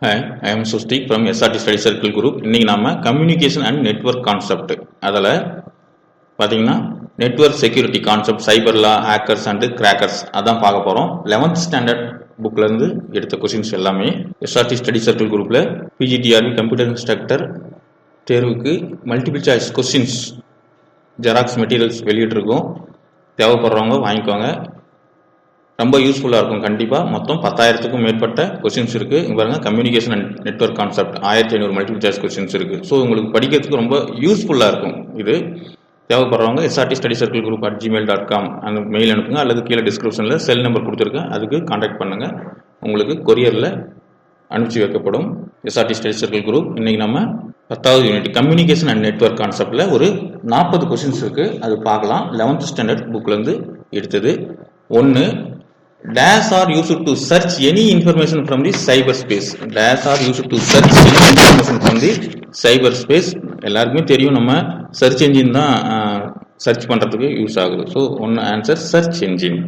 Hi, I am Sustik from SRT Study Circle Group. இன்னைக்கு நாம communication and network concept அதில் பார்த்தீங்கன்னா network security concept, cyber law, hackers and crackers அதான் பார்க்க போகிறோம். 11th ஸ்டாண்டர்ட் புக்லேருந்து எடுத்த கொஷின்ஸ் எல்லாமே எஸ்ஆர்டி ஸ்டடி சர்க்கிள் குரூப்பில் பிஜிடிஆர்பி கம்ப்யூட்டர் இன்ஸ்ட்ரக்டர் தேர்வுக்கு multiple choice questions xerox materials வெளியிட்டிருக்கோம். தேவைப்படுறவங்க வாங்கிக்கோங்க. ரொம்ப யூஸ்ஃபுல்லாக இருக்கும். கண்டிப்பாக மொத்தம் 10,000க்கும் மேற்பட்ட கொஸ்டின்ஸ் இருக்குது. இங்கே பாருங்கள், communication and network concept 1500 multiple choice questions இருக்குது. ஸோ உங்களுக்கு படிக்கிறதுக்கு ரொம்ப யூஸ்ஃபுல்லாக இருக்கும். இது தேவைப்படுறவங்க SRT study circle group @gmail.com அந்த மெயில் அனுப்புங்க, அல்லது கீழே டிஸ்கிரிப்ஷனில் செல் நம்பர் கொடுத்துருக்கேன், அதுக்கு கான்டாக்ட் பண்ணுங்கள். உங்களுக்கு கொரியரில் அனுப்பிச்சி வைக்கப்படும். SRT study circle group. இன்றைக்கி நம்ம 10வது யூனிட் கம்யூனிகேஷன் அண்ட் நெட்வொர்க் கான்செப்டில் ஒரு 40 கொஸ்டின்ஸ் இருக்குது. அது பார்க்கலாம். 11th ஸ்டாண்டர்ட் புக்லேருந்து எடுத்தது. 1. Dash are used to search any information from the cyberspace. Dash are used to search any information from the cyberspace. எல்லாருக்குமே தெரியும், நம்ம சர்ச் என்ஜின் தான் சர்ச் பண்ணுறதுக்கு யூஸ் ஆகுது. ஸோ ஒன்று answer search engine.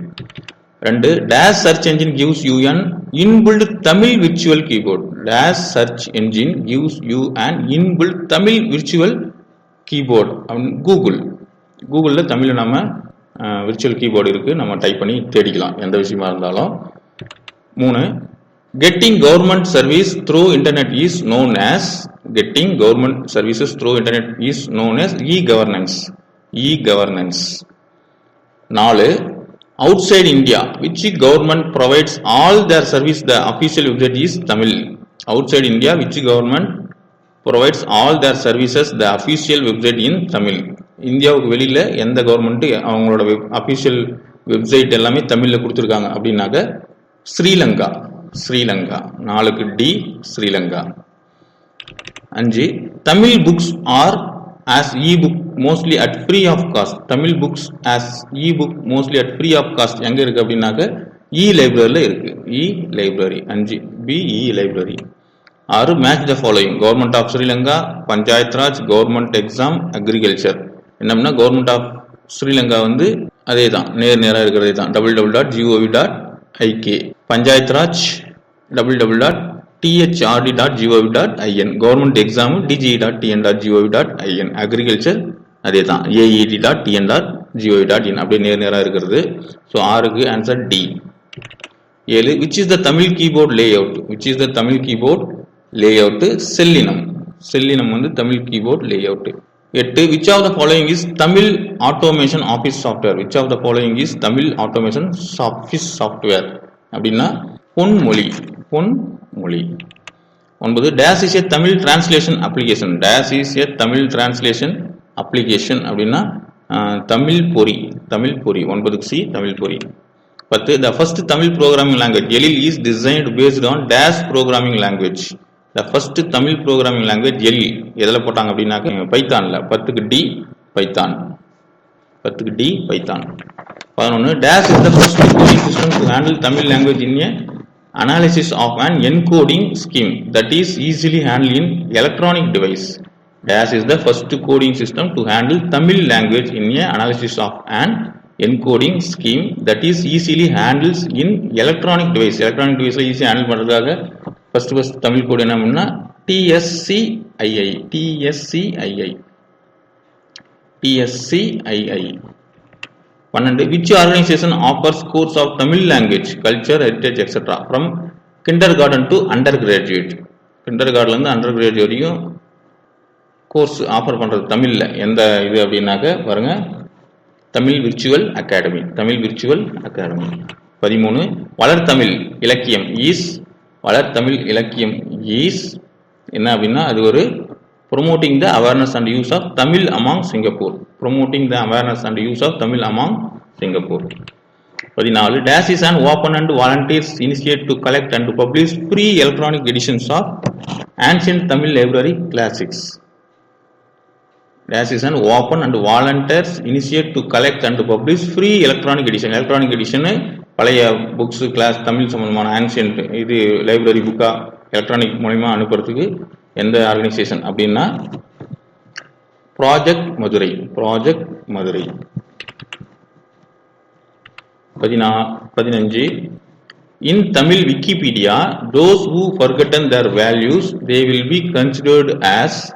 2. Dash search engine gives you an inbuilt Tamil virtual keyboard. Dash search engine gives you an inbuilt Tamil virtual keyboard. கூகுளில் தமிழில் நம்ம விர்ச்சுவல் கீபோர்டு இருக்குது, நம்ம டைப் பண்ணி தேடிக்கலாம் எந்த விஷயமா இருந்தாலும். 3. Getting government service through internet is known as. Getting government services through internet is known as e-governance. 4. outside India, which government provides all their service, the official website is Tamil. Outside India, which government provides all their services, the official website in Tamil. இந்தியாவுக்கு வெளியில் எந்த government அவங்களோட official website எல்லாமே தமிழில் கொடுத்துருக்காங்க அப்படின்னாக்க ஸ்ரீலங்கா. 4க்கு D Sri Lanka. 5. Tamil books are as e-book mostly at free of cost. Tamil books as e-book mostly at free of cost எங்கே இருக்குது அப்படின்னாக்க லைப்ரரியில் இருக்குது. Library. 5 B library. 6. Match the following. Government of Sri Lanka, Panchayat Raj, government exam, agriculture. என்னம்னா கவர்மெண்ட் ஆஃப் ஸ்ரீலங்கா வந்து அதே தான், நேராக இருக்கிறதே தான். www.gov.ik. Panchayat Raj www.thrd.gov.in. Government exam dge.tn.gov.in. Agriculture அதே தான், aed.tn.gov.in. அப்படியே நேராக இருக்கிறது. ஸோ 6க்கு answer D. 7. which is the Tamil keyboard layout. which is the Tamil keyboard layout. Sellinam வந்து Tamil keyboard layout. 8. which of the following is Tamil automation office software. which of the following is Tamil automation office software அப்படின்னா Ponmozhi. 9. dash is a Tamil translation application. dash is a Tamil translation application அப்படின்னா தமிழ் பொறி. 9க்கு C Tamil பொறி. 10. the first Tamil programming language Ezhil is designed based on dash programming language. the first Tamil programming language Ezhil எதில் போட்டாங்க அப்படின்னாக்க பைத்தான்ல. 10க்கு D Python. 11. dash is the first coding system to handle Tamil language in a analysis of an encoding scheme that is easily handled in electronic device. dash is the first coding system to handle Tamil language in a analysis of an encoding scheme that is easily handles in electronic device. electronic deviceல ஈஸியாக handle பண்ணுறதுக்காக first Tamil கோடு என்ன அப்படின்னா TSCII. 12. which organization offers course of Tamil language, culture, heritage, etc. from kindergarten to undergraduate. கிண்டர்கார்டன்லேருந்து undergraduate வரைக்கும் course offer பண்ணுறது தமிழில் எந்த இது அப்படின்னாக்க பாருங்க, தமிழ் விர்ச்சுவல் அகாடமி. 13. வளர்தமிழ் இலக்கியம் ஈஸ் என்ன அப்படின்னா அது ஒரு promoting the awareness and use of Tamil among Singapore. 14. dash is an open and volunteers initiate to collect and to publish free electronic editions of ancient Tamil library classics. dash is an open and volunteers initiate to collect and to publish free electronic edition. electronic edition பழைய books, class, Tamil சம்பந்தமான ancient இது library புக்கா electronic மூலமா அனுப்புறதுக்கு எந்த organisation அப்படின்னா project Madurai. 15. In Tamil Wikipedia, those who forgotten their values, they will be considered as,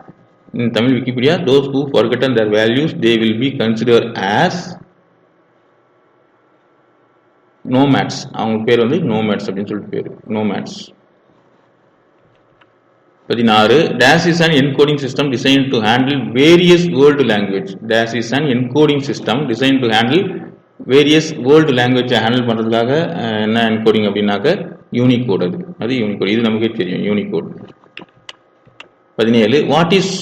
in Tamil Wikipedia, those who forgotten their values, they will be considered as nomads. அவங்க பேர் வந்து nomads அப்படின்னு சொல்லிட்டு பேர் nomads. 16. Dash is an encoding system designed to handle various world language. Dash is an encoding system designed to handle various world language handle பண்ணுறதுக்காக என்ன encoding அப்படின்னாக்க Unicode. அது யூனிகோட், இது நமக்கே தெரியும் Unicode. 17. What is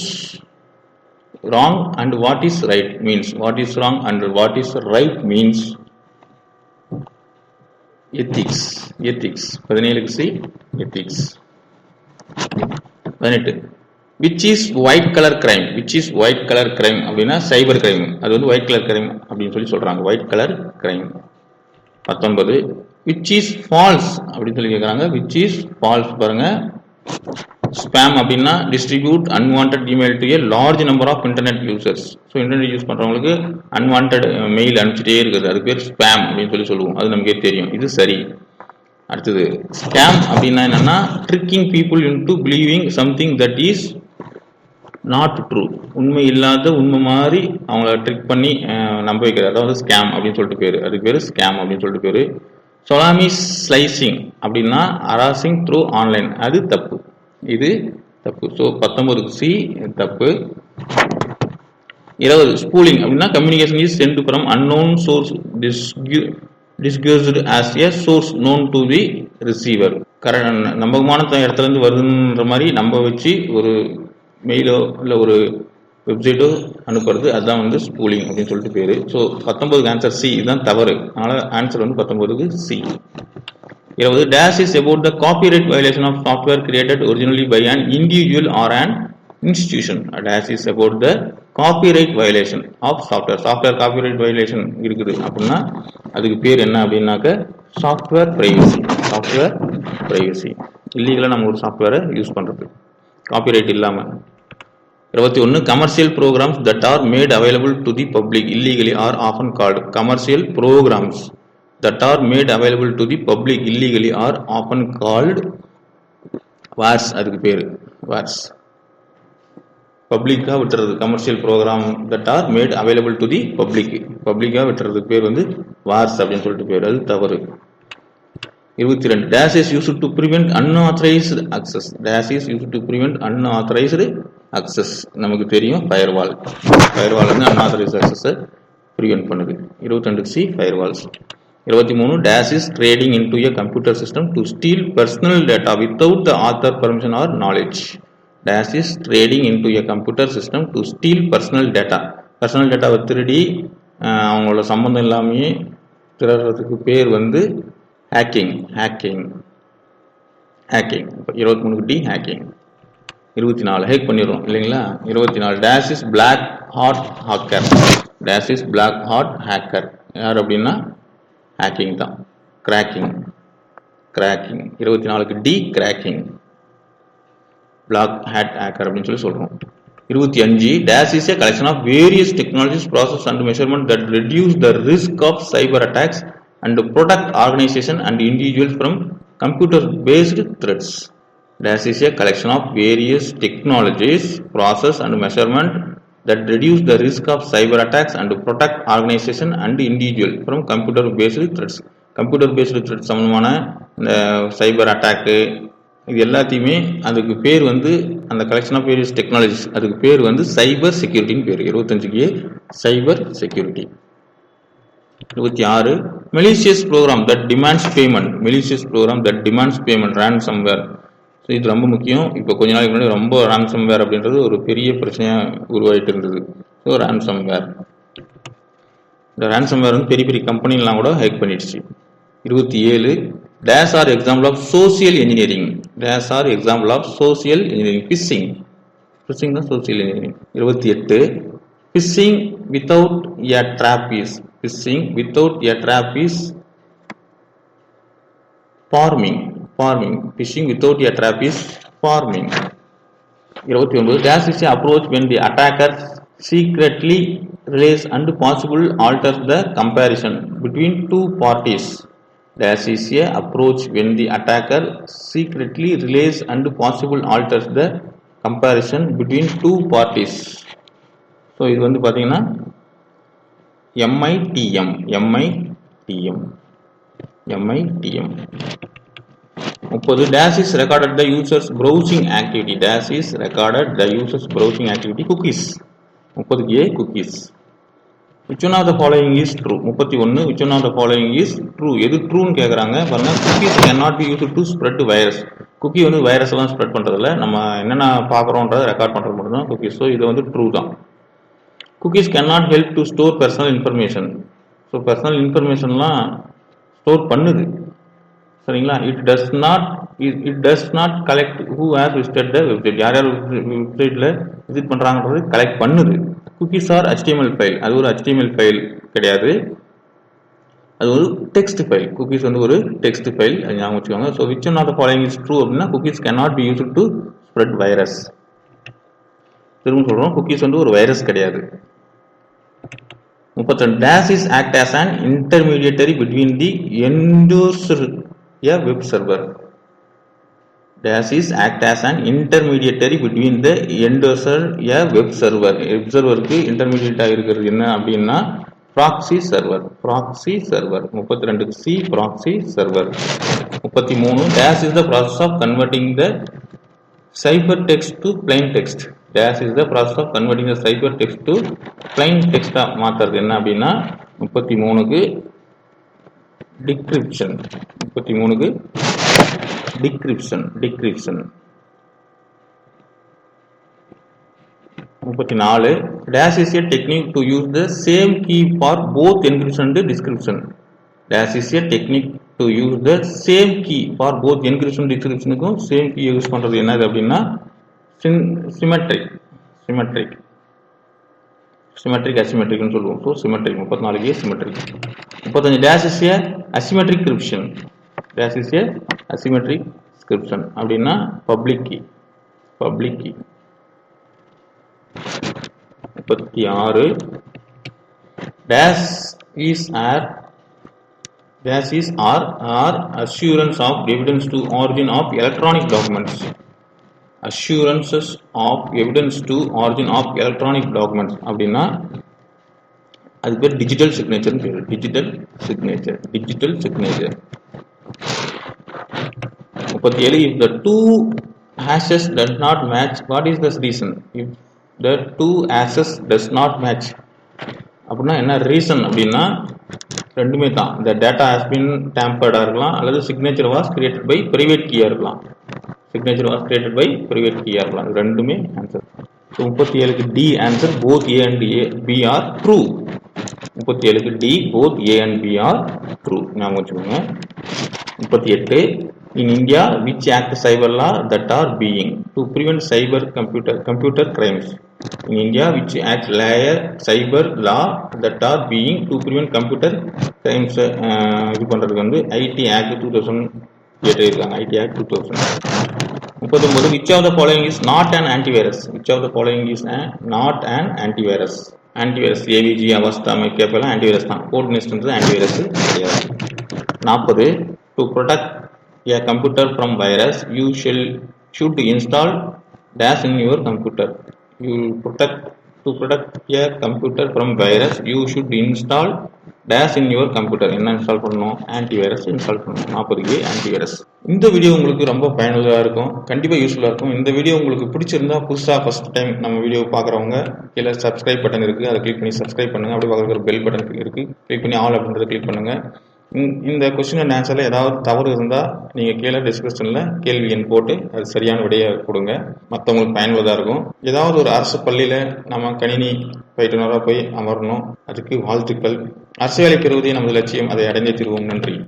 wrong and what is right means. What is wrong and what is right means ethics. Ethics 17க்கு C ethics. 18. which is white color crime. which is white color crime அப்படின்னா cyber crime. அது வந்து white colour crime அப்படின்னு சொல்லி சொல்றாங்க, white colour crime. 19. which is false அப்படின்னு சொல்லி கேட்குறாங்க. which is false பாருங்க. ஸ்பேம் அப்படின்னா distribute unwanted email to a large number of internet users. So internet use பண்ணுறவங்களுக்கு அன்வான்ட் மெயில் அனுப்பிச்சிட்டே இருக்குது, அது பேர் ஸ்பேம் அப்படின்னு சொல்லி சொல்லுவோம், அது நமக்கே தெரியும், இது சரி. அடுத்தது ஸ்கேம் அப்படின்னா என்னன்னா tricking people into believing something that is not true. உண்மை இல்லாத உண்மை மாதிரி அவங்கள ட்ரிக் பண்ணி நம்ப வைக்கிறது, அதாவது ஸ்கேம் அப்படின்னு சொல்லிட்டு பேர், அதுக்கு பேர் ஸ்கேம் அப்படின்னு சொல்லிட்டு பேர். சொலாமி ஸ்லைசிங் அப்படின்னா ஹராசிங் த்ரூ ஆன்லைன், அது தப்பு, இது தப்பு. ஸோ 19க்கு சி தப்பு. 20. ஸ்பூலிங் அப்படின்னா communication is sent from unknown source disguised as a source known to the receiver. நம்பகமான இடத்துல இருந்து வருதுன்ற மாதிரி நம்ப வச்சு ஒரு மெயிலோ இல்லை ஒரு வெப்சைட்டோ அனுப்புறது, அதுதான் வந்து ஸ்பூலிங் அப்படின்னு சொல்லிட்டு பேர். ஸோ 19க்கு ஆன்சர் சி, இதுதான் தவறு. அதனால் ஆன்சர் வந்து 19க்கு C. 20. dash is about the copyright violation of software created originally by an individual or an institution. dash is about the copyright violation of software. software copyright violation இருக்குது அப்படின்னா அதுக்கு பேர் என்ன அப்படின்னாக்க சாஃப்ட்வேர் பிரைவசி. சாஃப்ட்வேர் பிரைவசி இல்லீகலாக நம்ம ஒரு சாஃப்ட்வேரை யூஸ் பண்ணுறது காப்பிரைட் இல்லாமல். 21. commercial programs that are made available to the public illegally are often called. commercial programs that are made available to the public illegally are often called wars. அதுக்கு பேர் wars. பப்ளிக்காக விட்டுறது commercial program that are made available to the public, பப்ளிக்காக விட்டுறதுக்கு பேர் வந்து Wars அப்படின்னு சொல்லிட்டு பேர், அது தவறு. 22. dash is used to prevent unauthorized access. dash is used to prevent unauthorized access. நமக்கு தெரியும் ஃபயர்வால். ஃபயர்வால் வந்து unauthorized access ப்ரிவென்ட் பண்ணுது. 22 C firewalls. 23. dash is trading into a computer system to steal personal data without the author permission or knowledge. dash is trading into a computer system to steal personal data. personal data திருடி அவங்களோட சம்பந்தம் இல்லாமையே திருடுறதுக்கு பேர் வந்து hacking. Hacking hacking 23க்கு D hacking. 24 hack பண்ணிடுறோம் இல்லைங்களா. 24. dash is black hat hacker. dash is black hat hacker யார் அப்படின்னா ஹேக்கிங் தான், கிராக்கிங். கிராக்கிங் 24க்கு D cracking, black hat hacker அப்படின்னு சொல்லி சொல்றோம். 25. dash is a collection of various technologies, process and measurement that reduce the risk of cyber attacks and protect organization and individuals from computer based threats. dash is a collection of various technologies, process and measurement that reduce the risk of cyber attacks and protect organization and individual from computer based threats. computer based threats சம்பந்தமான இந்த சைபர் attack இது எல்லாத்தையுமே அதுக்கு பேர் வந்து அந்த collection of various technologies, அதுக்கு பேர் வந்து சைபர் செக்யூரிட்டின்னு பேர். 25க்கு cyber security. 26. Malicious program that demands payment. Malicious program that demands payment, ransomware. So இது ரொம்ப முக்கியம். இப்போ கொஞ்ச நாளைக்கு முன்னாடி ரொம்ப ரேன்சம்வேர் அப்படின்றது ஒரு பெரிய பிரச்சனையாக உருவாகிட்டு இருந்தது. ஸோ ரேன்சம்வேர், இந்த ரேன்சம்வேர் வந்து பெரிய பெரிய கம்பெனிலாம் கூட ஹேக் பண்ணிடுச்சு. 27. dash are example of social engineering. dash are example of social engineering. phishing. phishing தான் social engineering. 28. phishing without a trap is. phishing without a trap is farming. farming. phishing without a trap is farming. 29. dash is a approach when the attacker secretly relays and possible alters the comparison between two parties dash is a approach when the attacker secretly relays and possible alters the comparison between two parties. So இது வந்து பார்த்தீங்கன்னா MITM. முப்பது dash is recorded the user's browsing activity. Dash is recorded the user's browsing activity. Cookies. 30A cookies. Which one of the following is true? 31 which one of the following is true? எது ட்ரூன்னு கேட்குறாங்க பாருங்க. cookies cannot be used to spread virus. Cookie வந்து virus எல்லாம் spread பண்ணுறதில்ல, நம்ம என்னென்ன பார்க்குறோன்றதை record பண்ணுறது மட்டும் தான் குக்கீஸ். ஸோ இது வந்து ட்ரூ தான். cookies cannot help to store personal information. So personal இன்ஃபர்மேஷன்லாம் ஸ்டோர் பண்ணுது, சரிங்களா. It does not collect who has visited the website. யார் யார் வெப்சைட்டில் விசிட் பண்ணுறாங்கன்றது கலெக்ட் பண்ணுது. Cookies are HTML file. அது ஒரு HTML ஃபைல் கிடையாது, அது ஒரு டெக்ஸ்ட் ஃபைல். குக்கீஸ் வந்து ஒரு டெக்ஸ்ட் ஃபைல், அது ஞாபகம் வச்சுக்கோங்க. So which one of the following is true அப்படின்னா cookies cannot be used to spread virus. திரும்ப சொல்கிறோம், குக்கீஸ் வந்து ஒரு வைரஸ் கிடையாது. 32 dash is act as an intermediary between the endorser a web server. Dash is act as an intermediary between the endorser a web server. Web server க்கு இன்டர்மீடியேட்டா இருக்கிறது என்ன அப்படின்னா proxy server. 32 C proxy server. 33 dash is the process of converting the ciphertext to plain text. Dash is the process of converting the ciphertext to plain text. மாத்துறது என்ன அப்படின்னா 33க்கு decryption. 34 dash is a technique to use the same key for both encryption and decryption. Dash is a technique to use the same key for both encryption and decryption. Same key use பண்றது என்னது அப்படின்னா symmetric asymmetric னு சொல்லுவோம். So symmetric 34 symmetric. 35 dash is a asymmetric encryption. Dash is a asymmetric encryption அப்படின்னா public key. 36 dash is or assurance of evidence to origin of electronic documents. Assurances of evidence to origin of electronic documents அப்படின்னா அது பேர் digital signature. digital signature. 37 if the two hashes does not match, what is the reason? If the two hashes does not match அப்படின்னா என்ன reason அப்படின்னா ரெண்டுமே தான். இந்த data has been டேம்பர்டா இருக்கலாம், அல்லது signature was created by private கீயா இருக்கலாம். signature was created by private key இருக்கலாம். ரெண்டுமே ஆன்சர். 37க்கு D answer. both A and B are true. 37க்கு D both A and B are true. ஞாபகம் வச்சுக்கோங்க. 38 in India which act cyber law that are being to prevent computer crimes. In India which act cyber law that are being to prevent computer crimes. இது பண்றதுக்கு வந்து IT Act 2008 இருக்காங்க. IT Act 2000. 39 which of the following is not an antivirus? Which of the following is not an antivirus? Antivirus AVG Avasta Mekapela antivirus தான். Code Nest ன்றது antivirus கிடையாது. 40 to protect a computer from virus you should install dash in your computer. To protect a computer from virus you should install dash in your computer. என்ன install பண்ணணும்? Antivirus install பண்ணணும். 40 antivirus. இந்த video உங்களுக்கு ரொம்ப பயனுள்ளதாக இருக்கும், கண்டிப்பாக யூஸ்ஃபுல்லாக இருக்கும். இந்த வீடியோ உங்களுக்கு பிடிச்சிருந்தா புதுசாக ஃபர்ஸ்ட் டைம் நம்ம வீடியோ பார்க்குறவங்க கீழே சப்ஸ்கிரைப் பட்டன் இருக்குது, அதை கிளிக் பண்ணி சப்ஸ்கிரைப் பண்ணுங்கள். அப்படி பார்க்குற பெல் பட்டன் இருக்குது, கிளிக் பண்ணி ஆல் அப்படின்றத கிளிக் பண்ணுங்கள். இந்த கொஸ்டின் அண்ட் ஆன்சரில் ஏதாவது தவறு இருந்தால் நீங்கள் கீழே டிஸ்கிரிப்ஷனில் கேள்வி எண் போட்டு அது சரியான விடையை கொடுங்க, மற்றவங்களுக்கு பயனுள்ளதாக இருக்கும். ஏதாவது ஒரு அரசு பள்ளியில் நம்ம கணினி பயிற்றுனராக போய் அமரணும், அதுக்கு வாழ்த்துக்கள். அரசு வேலை பெறுவதே நமது லட்சியம், அதை அடைந்தே தீர்வோம். நன்றி.